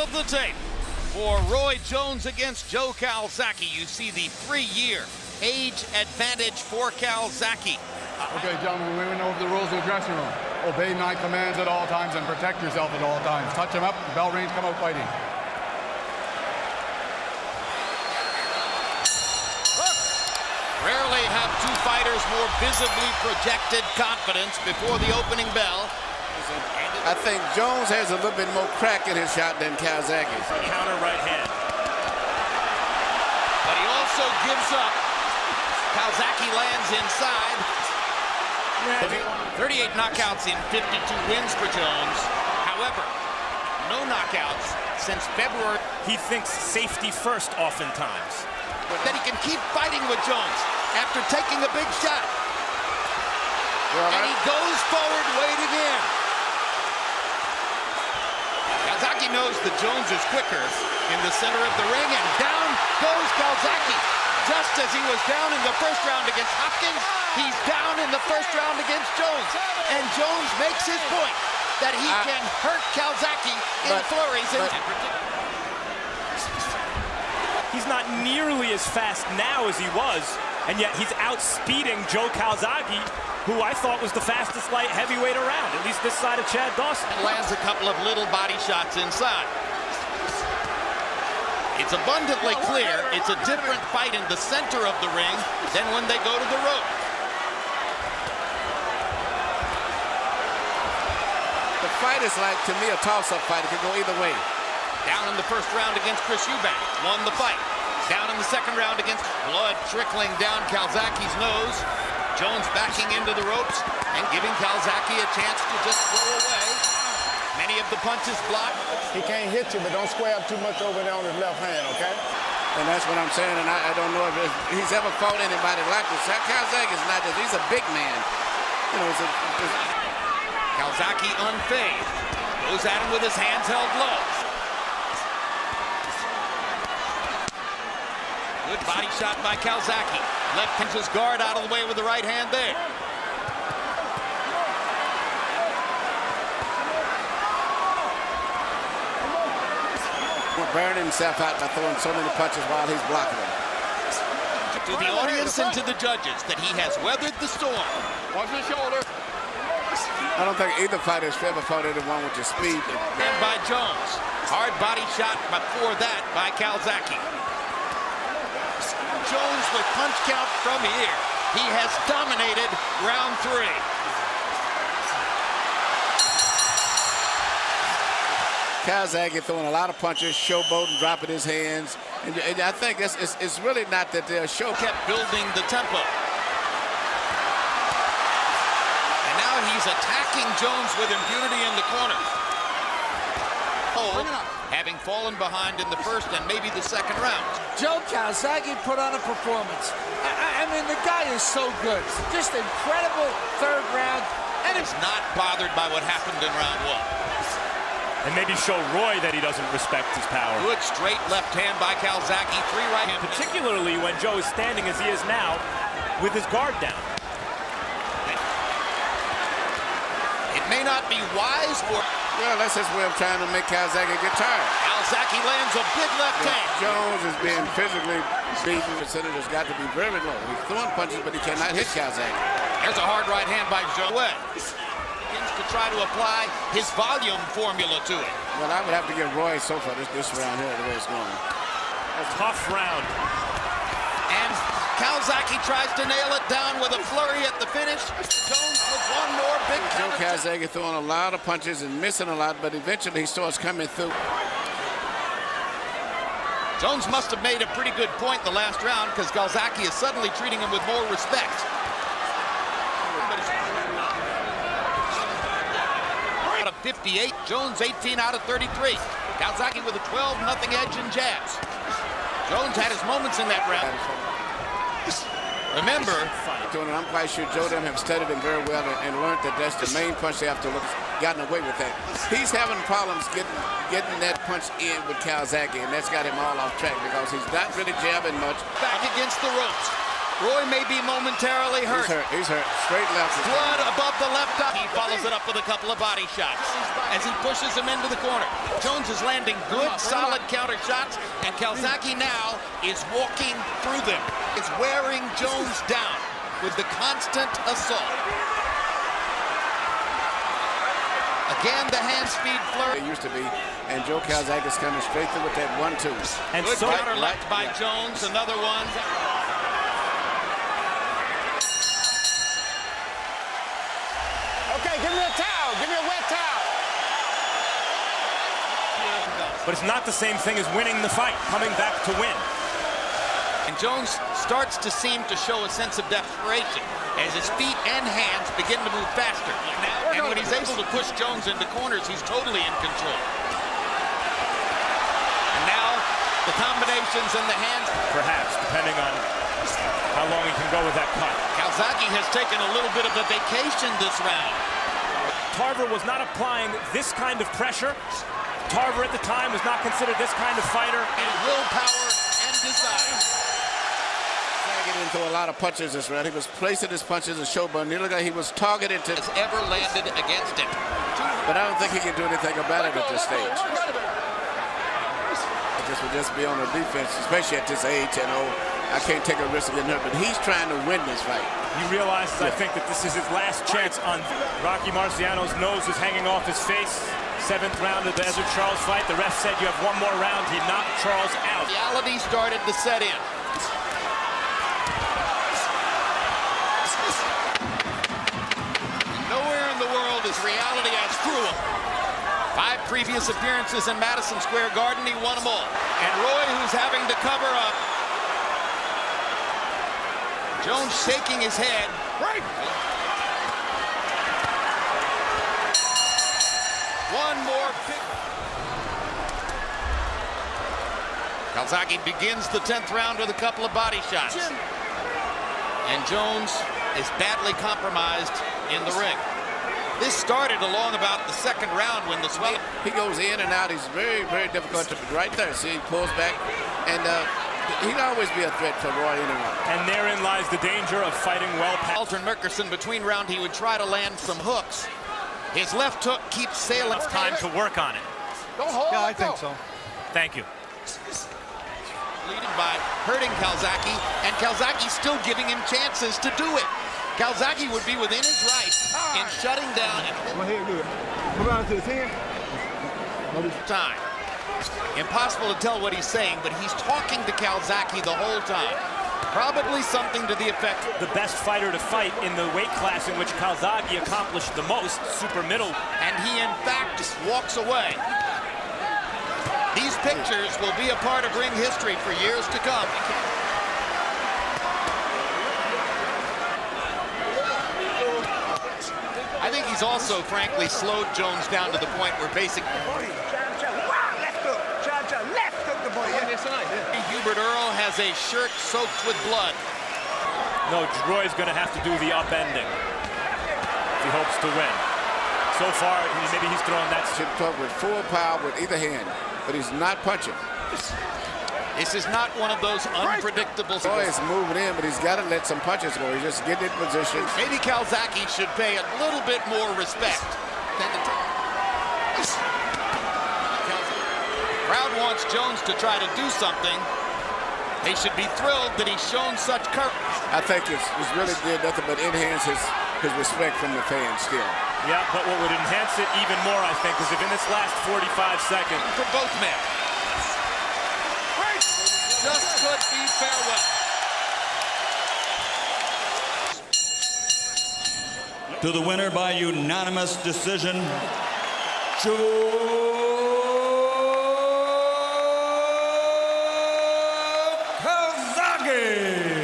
of the tape for Roy Jones against Joe Calzaghe. You see the 3-year age advantage for Calzaghe. Okay, gentlemen, we know the rules of the dressing room. Obey my commands at all times and protect yourself at all times. Touch him up, bell rings, come out fighting. Rarely have two fighters more visibly projected confidence before the opening bell. I think Jones has a little bit more crack in his shot than Calzaghe. Counter right hand. But he also gives up. Calzaghe lands inside. 38 knockouts in 52 wins for Jones. However, no knockouts since February. He thinks safety first oftentimes. That he can keep fighting with Jones after taking a big shot. And he goes forward, waiting in. Calzaghe knows that Jones is quicker in the center of the ring, and down goes Calzaghe. Just as he was down in the first round against Hopkins, he's down in the first round against Jones. And Jones makes his point that he can hurt Calzaghe in flurries. He's not nearly as fast now as he was, and yet he's outspeeding Joe Calzaghe, who I thought was the fastest light heavyweight around, at least this side of Chad Dawson. Lands a couple of little body shots inside. It's abundantly clear it's a different fight in the center of the ring than when they go to the rope. The fight is like, to me, a toss-up fight. It can go either way. Down in the first round against Chris Eubank, won the fight. Down in the second round against blood trickling down Calzaghe's nose. Jones backing into the ropes and giving Calzaghe a chance to just throw away. Many of the punches blocked. He can't hit you, but don't square up too much over there on his left hand, okay? And that's what I'm saying, and I don't know if he's ever fought anybody like this. Calzaghe is not just, he's a big man. You know, Calzaghe unfazed. Goes at him with his hands held low. Good body shot by Calzaghe. Left pins his guard out of the way with the right hand there. Burning himself out by throwing so many punches while he's blocking them. To the audience and to the judges that he has weathered the storm. Watch the shoulder. I don't think either fighter has ever fought anyone with the speed. And by Jones. Hard body shot before that by Calzaghe. Jones with punch count from here. He has dominated round 3. Calzaghe throwing a lot of punches, showboating, dropping his hands. And I think it's really not that they're show. Kept building the tempo. And now he's attacking Jones with impunity in the corner. Having fallen behind in the first and maybe the second round. Joe Calzaghe put on a performance. I mean, the guy is so good. Just incredible third round. And it's not bothered by what happened in round 1. And maybe show Roy that he doesn't respect his power. Good straight left hand by Calzaghe, 3 right hand. Particularly when Joe is standing as he is now with his guard down. It may not be wise for... Well, that's his way of trying to make Calzaghe get tired. Calzaghe lands a big left hand. Jones is being physically beaten. The percentage has got to be very low. He's throwing punches, but he cannot hit Calzaghe. There's a hard right hand by Joe. Begins to try to apply his volume formula to it. Well, I would have to give Roy so far this round here, the way it's going. A tough round. And Calzaghe tries to nail it down with a flurry at the finish. Jones with one more big Joe counter. Calzaghe throwing a lot of punches and missing a lot, but eventually he starts coming through. Jones must have made a pretty good point in the last round because Calzaghe is suddenly treating him with more respect. Out of 58, Jones 18 out of 33. Calzaghe with a 12-0 edge in jabs. Jones had his moments in that round. Remember, I'm quite sure Joe them have studied him very well and learned that that's the main punch they have to look. Gotten away with that. He's having problems getting that punch in with Calzaghe, and that's got him all off track because he's not really jabbing much. Back against the ropes. Roy may be momentarily hurt. He's hurt. Straight left. Blood above the left eye. He follows it up with a couple of body shots as he pushes him into the corner. Jones is landing good, solid counter shots, and Calzaghe now is walking through them. Is wearing Jones down with the constant assault. Again, the hand speed flurry. It used to be, and Joe Calzaghe is coming straight through with that 1-2. And Good so counter left by Jones. Another one. Okay, give me a towel. Give me a wet towel. but it's not the same thing as winning the fight, coming back to win. And Jones starts to seem to show a sense of desperation as his feet and hands begin to move faster. And when he's able to push Jones into corners, he's totally in control. And now the combinations in the hands. Perhaps, depending on how long he can go with that cut. Calzaghe has taken a little bit of a vacation this round. Tarver was not applying this kind of pressure. Tarver at the time was not considered this kind of fighter. And willpower and desire. Get into a lot of punches this round. He was placing his punches and showboating. He looked like he was targeted to. Has ever landed against him. But I don't think he can do anything about it at this stage. This would just be on the defense, especially at this age. You know, I can't take a risk of getting hurt, but he's trying to win this fight. He realizes, I think, that this is his last chance on Rocky Marciano's nose is hanging off his face. 7th round of the Ezra Charles fight. The ref said you have one more round. He knocked Charles out. Reality started to set in. Nowhere in the world is reality as cruel. 5 previous appearances in Madison Square Garden, he won them all. And Roy, who's having to cover up. Jones shaking his head. Right. One more pick. Calzaghe begins the 10th round with a couple of body shots. And Jones is badly compromised in the ring. This started along about the 2nd round when the swelling. He goes in and out. He's very, very difficult to right there. See, he pulls back, and he'd always be a threat for Roy anyway. And therein lies the danger of fighting well past. Aldrin Merkerson, between round, he would try to land some hooks. His left hook keeps sailing. It's time to work on it. Don't hold. Yeah, I think so. Thank you. Leading by hurting Calzaghe, and Calzaghe still giving him chances to do it. Calzaghe would be within his rights in shutting down time. Impossible to tell what he's saying, but he's talking to Calzaghe the whole time. Probably something to the effect. The best fighter to fight in the weight class in which Calzaghe accomplished the most, super middle. And he, in fact, walks away. These pictures will be a part of ring history for years to come. I think he's also, frankly, slowed Jones down to the point where basically Hubert Earl has a shirt soaked with blood. No, Roy's going to have to do the upending if he hopes to win. So far, maybe he's throwing that Chip Talk with full power with either hand, but he's not punching. This is not one of those unpredictable. Roy is moving in, but he's got to let some punches go. He's just getting in position. Maybe Calzaghe should pay a little bit more respect than the crowd wants Jones to try to do something. They should be thrilled that he's shown such courage. I think it's really did nothing but enhance his respect from the fans still. Yeah, but what would enhance it even more, I think, is if in this last 45 seconds. For both men. Just could be farewell. To the winner by unanimous decision, Joe Calzaghe.